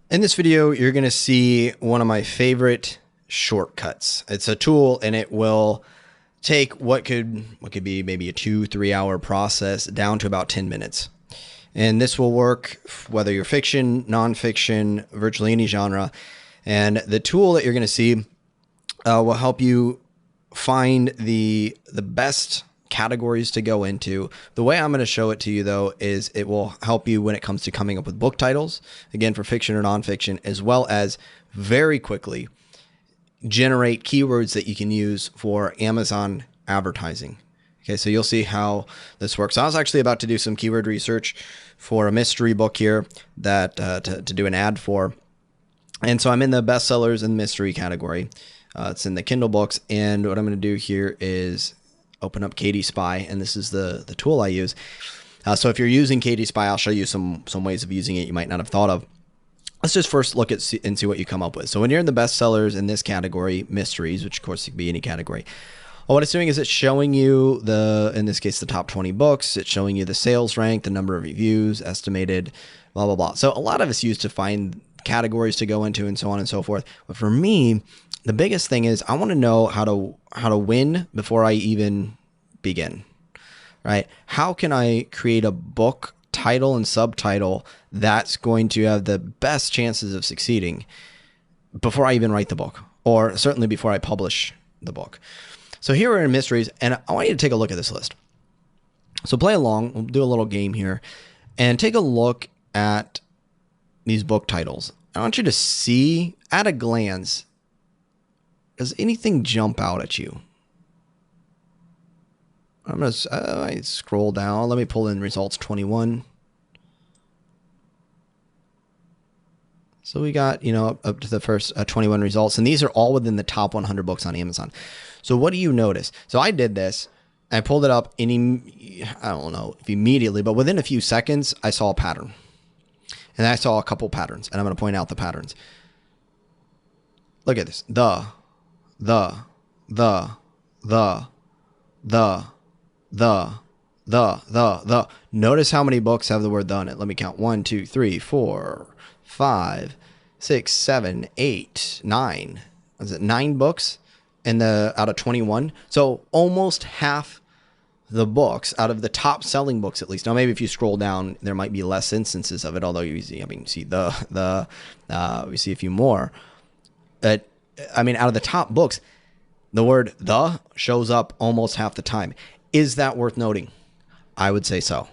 In this video, you're going to see one of my favorite shortcuts. It's a tool and it will take what could be maybe a 2-3 hour process down to about 10 minutes. And this will work whether you're fiction, nonfiction, virtually any genre. And the tool that you're going to see will help you find the best categories to go into. The way I'm going to show it to you, though, is it will help you when it comes to coming up with book titles, again, for fiction or nonfiction, as well as very quickly generate keywords that you can use for Amazon advertising. Okay, so you'll see how this works. I was actually about to do some keyword research for a mystery book here that to do an ad for. And so I'm in the bestsellers and mystery category. It's in the Kindle books. And what I'm going to do here is open up KD Spy, and this is the tool I use. So if you're using KD Spy, I'll show you some ways of using it you might not have thought of. Let's just first look at and see what you come up with. So when you're in the bestsellers in this category, mysteries, which of course could be any category, what it's doing is it's showing you in this case, the top 20 books. It's showing you the sales rank, the number of reviews, estimated, blah, blah, blah. So a lot of it's used to find categories to go into and so on and so forth. But for me, the biggest thing is I want to know how to win before I even begin, right? How can I create a book title and subtitle that's going to have the best chances of succeeding before I even write the book, or certainly before I publish the book? So here we're in mysteries, and I want you to take a look at this list. So play along. We'll do a little game here and take a look at these book titles. I want you to see at a glance, does anything jump out at you? I'm going to scroll down. Let me pull in results 21. So we got, up to the first 21 results, and these are all within the top 100 books on Amazon. So what do you notice? So I did this. I pulled it up I don't know if immediately, but within a few seconds, I saw a pattern. And I saw a couple patterns, and I'm going to point out the patterns. Look at this. The. Notice how many books have the word the in it. Let me count. 1, 2, 3, 4, 5, 6, 7, 8, 9. Was it 9 books out of 21? So almost half the books out of the top selling books, at least. Now, maybe if you scroll down, there might be less instances of it, although we see we see a few more. But out of the top books, the word the shows up almost half the time. Is that worth noting? I would say so.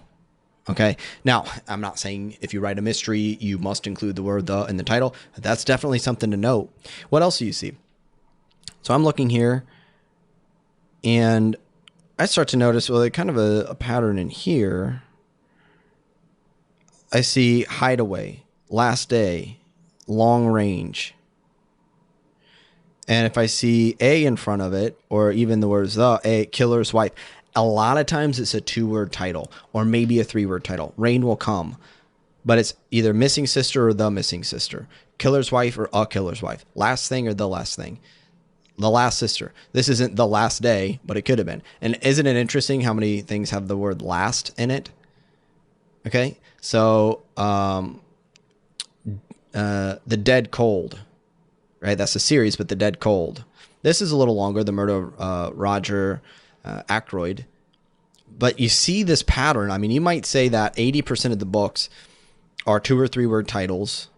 Okay. Now, I'm not saying if you write a mystery, you must include the word the in the title. That's definitely something to note. What else do you see? So I'm looking here, and I start to notice, well, kind of a pattern in here. I see hideaway, last day, long range. And if I see a in front of it, or even the words a killer's wife, a lot of times it's a 2-word title or maybe a 3-word title. Rain will come, but it's either missing sister or the missing sister, killer's wife or a killer's wife, last thing or the last thing, the last sister. This isn't the last day, but it could have been. And isn't it interesting how many things have the word last in it? Okay. So, The Dead Cold, right? That's a series, but The Dead Cold. This is a little longer, The Murder of Roger Ackroyd. But you see this pattern. You might say that 80% of the books are 2 or 3 word titles.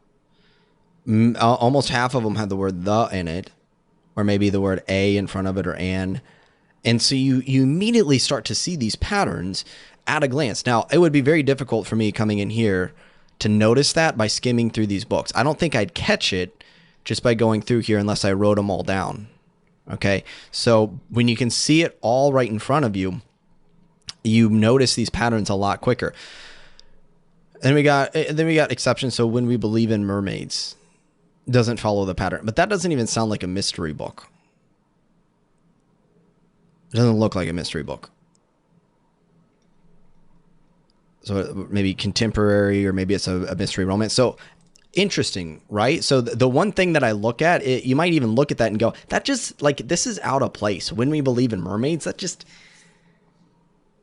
Almost half of them have the word the in it, or maybe the word a in front of it, or an. And so you immediately start to see these patterns at a glance. Now, it would be very difficult for me coming in here to notice that by skimming through these books. I don't think I'd catch it just by going through here unless I wrote them all down. Okay, so when you can see it all right in front of you, you notice these patterns a lot quicker. Then we got exceptions. So When We Believe in Mermaids doesn't follow the pattern, but that doesn't even sound like a mystery book. It doesn't look like a mystery book. So maybe contemporary, or maybe it's a mystery romance. So interesting, right? So the one thing that I look at, you might even look at that and go, that just, this is out of place. When We Believe in Mermaids, that just,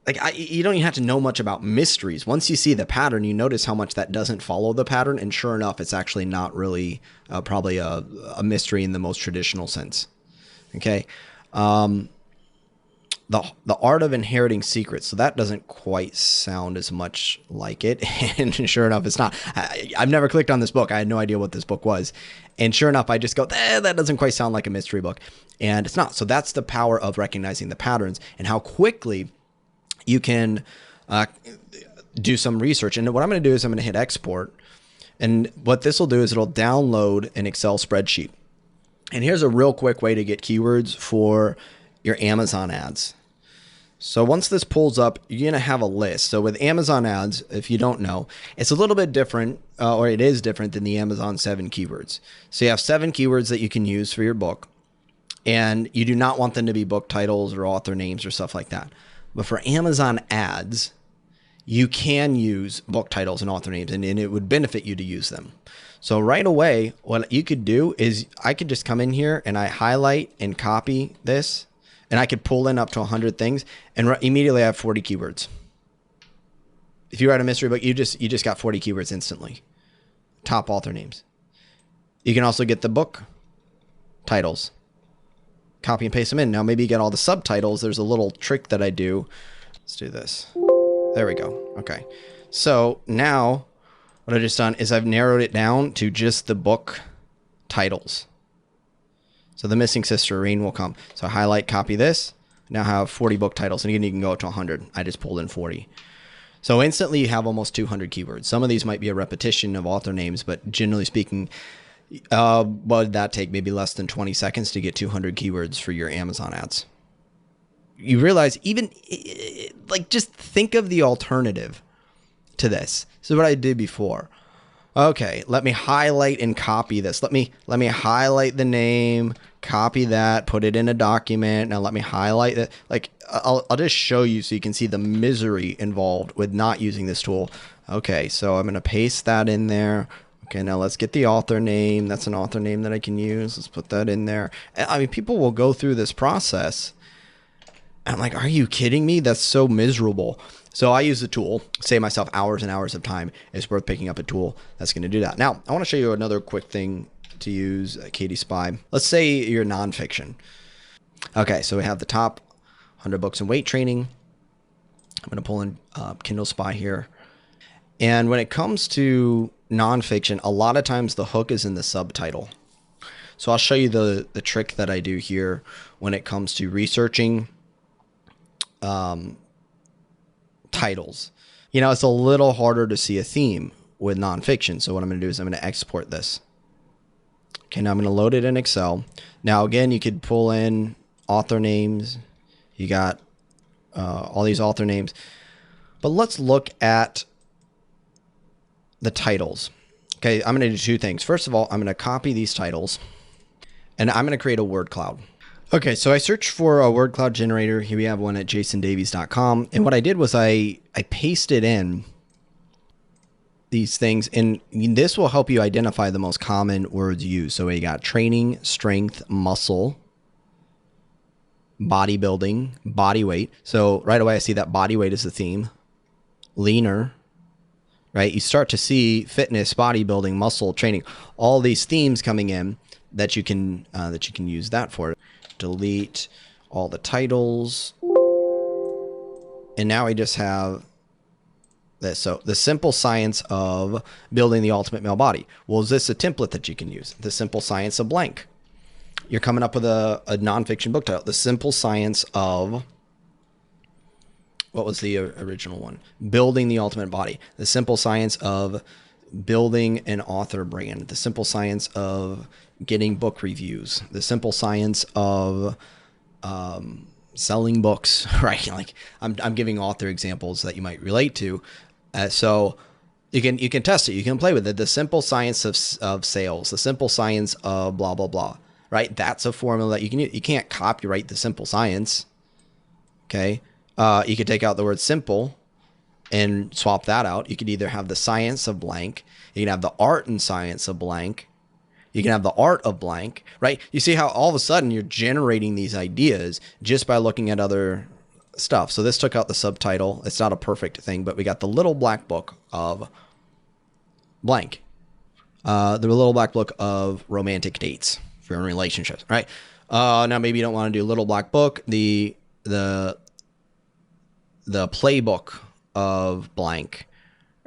like you don't even have to know much about mysteries. Once you see the pattern, you notice how much that doesn't follow the pattern. And sure enough, it's actually not really probably a mystery in the most traditional sense. Okay. The art of inheriting secrets. So that doesn't quite sound as much like it. And sure enough, it's not. I've never clicked on this book. I had no idea what this book was. And sure enough, I just go, that doesn't quite sound like a mystery book. And it's not. So that's the power of recognizing the patterns and how quickly you can do some research. And what I'm going to do is I'm going to hit export. And what this will do is it'll download an Excel spreadsheet. And here's a real quick way to get keywords for your Amazon ads. So once this pulls up, you're going to have a list. So with Amazon ads, if you don't know, it's a little bit different, or it is different than the Amazon 7 keywords. So you have 7 keywords that you can use for your book, and you do not want them to be book titles or author names or stuff like that. But for Amazon ads, you can use book titles and author names, and it would benefit you to use them. So right away, what you could do is I could just come in here and I highlight and copy this, and I could pull in up to 100 things, and immediately I have 40 keywords. If you write a mystery book, you just got 40 keywords instantly. Top author names. You can also get the book titles. Copy and paste them in. Now maybe you get all the subtitles. There's a little trick that I do. Let's do this. There we go. Okay. So now what I've just done is I've narrowed it down to just the book titles. So The Missing Sister, Rain Will Come. So highlight, copy this. Now I have 40 book titles. And again, you can go up to 100. I just pulled in 40. So instantly you have almost 200 keywords. Some of these might be a repetition of author names, but generally speaking, would that take maybe less than 20 seconds to get 200 keywords for your Amazon ads? You realize even like just think of the alternative to this. This is what I did before. Okay, let me highlight and copy this. Let me highlight the name, copy that, put it in a document. Now let me highlight it. Like I'll just show you so you can see the misery involved with not using this tool. Okay, so I'm going to paste that in there. Okay, now let's get the author name. That's an author name that I can use. Let's put that in there. I mean, people will go through this process. I'm like, are you kidding me? That's so miserable. So I use the tool, save myself hours and hours of time. It's worth picking up a tool that's going to do that. Now, I want to show you another quick thing to use Katie Spy. Let's say you're nonfiction. Okay, so we have the top 100 books in weight training. I'm going to pull in Kindle Spy here. And when it comes to nonfiction, a lot of times the hook is in the subtitle. So I'll show you the trick that I do here when it comes to researching titles. You know, it's a little harder to see a theme with nonfiction. So what I'm going to do is I'm going to export this. Okay, now I'm going to load it in Excel. Now, again, you could pull in author names. You got all these author names. But let's look at the titles. Okay, I'm going to do 2 things. First of all, I'm going to copy these titles, and I'm going to create a word cloud. Okay, so I searched for a word cloud generator. Here we have one at jasondavies.com. And what I did was I pasted in these things, and this will help you identify the most common words used. So we got training, strength, muscle, bodybuilding, body weight. So right away I see that body weight is the theme. Leaner, right? You start to see fitness, bodybuilding, muscle, training, all these themes coming in that you can use that for. Delete all the titles. And now we just have this. So the simple science of building the ultimate male body. Well, is this a template that you can use? The simple science of blank. You're coming up with a nonfiction book title. The simple science of, what was the original one? Building the ultimate body. The simple science of building an author brand. The simple science of getting book reviews. The simple science of selling books, right? Like I'm giving author examples that you might relate to. So you can test it. You can play with it. The simple science of sales. The simple science of blah, blah, blah, right? That's a formula that you can use. You can't copyright the simple science. Okay. You could take out the word simple and swap that out. You could either have the science of blank. You can have the art and science of blank. You can have the art of blank, right? You see how all of a sudden you're generating these ideas just by looking at other stuff. So this took out the subtitle. It's not a perfect thing, but we got the little black book of blank. The little black book of romantic dates for your relationships, right? Now maybe you don't want to do little black book. The playbook of blank,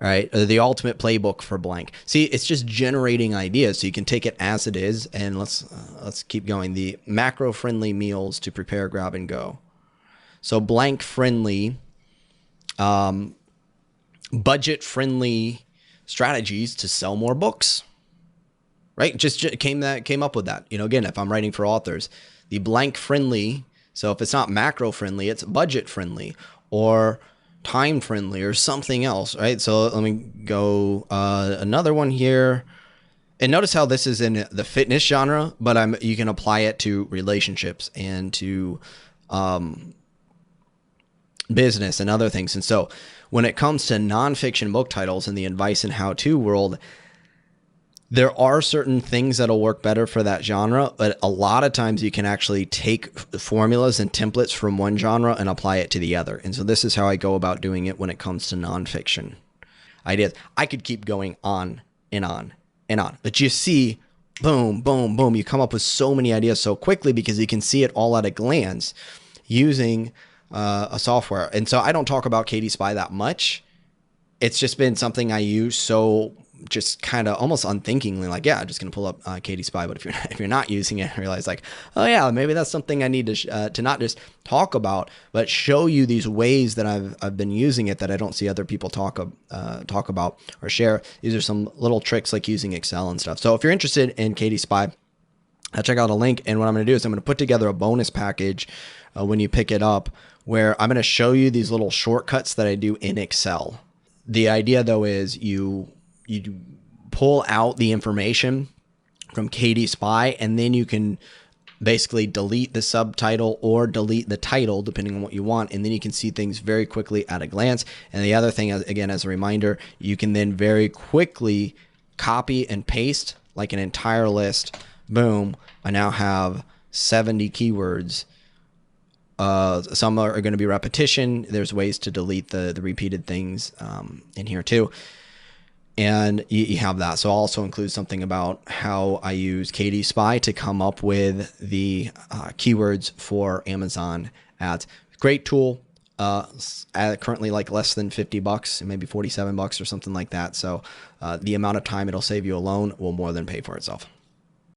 right? The ultimate playbook for blank. See, it's just generating ideas, so you can take it as it is. And let's keep going. The macro friendly meals to prepare, grab, and go. So blank friendly, budget friendly strategies to sell more books, right? Just came up with that. Again, if I'm writing for authors, the blank friendly. So if it's not macro friendly, it's budget friendly or time friendly or something else, right? So let me go another one here. And notice how this is in the fitness genre, but you can apply it to relationships and to business and other things. And so when it comes to nonfiction book titles in the advice and how-to world, there are certain things that'll work better for that genre, but a lot of times you can actually take formulas and templates from one genre and apply it to the other. And so this is how I go about doing it when it comes to nonfiction ideas. I could keep going on and on and on, but you see, boom, boom, boom, you come up with so many ideas so quickly because you can see it all at a glance using a software. And so I don't talk about Katie Spy that much. It's just been something I use so just kind of almost unthinkingly, like, yeah, I'm just going to pull up Katie Spy. But if you're not using it, I realize like, oh yeah, maybe that's something I need to not just talk about, but show you these ways that I've been using it that I don't see other people talk about or share. These are some little tricks like using Excel and stuff. So if you're interested in Katie Spy, check out a link. And what I'm going to do is I'm going to put together a bonus package when you pick it up, where I'm going to show you these little shortcuts that I do in Excel. The idea though is you pull out the information from Katie Spy, and then you can basically delete the subtitle or delete the title depending on what you want, and then you can see things very quickly at a glance. And the other thing, again, as a reminder, you can then very quickly copy and paste like an entire list. Boom, I now have 70 keywords. Some are going to be repetition. There's ways to delete the repeated things in here too. And you have that. So I'll also include something about how I use Katie Spy to come up with the keywords for Amazon ads. Great tool. Currently like less than $50, maybe $47 or something like that. So the amount of time it'll save you alone will more than pay for itself.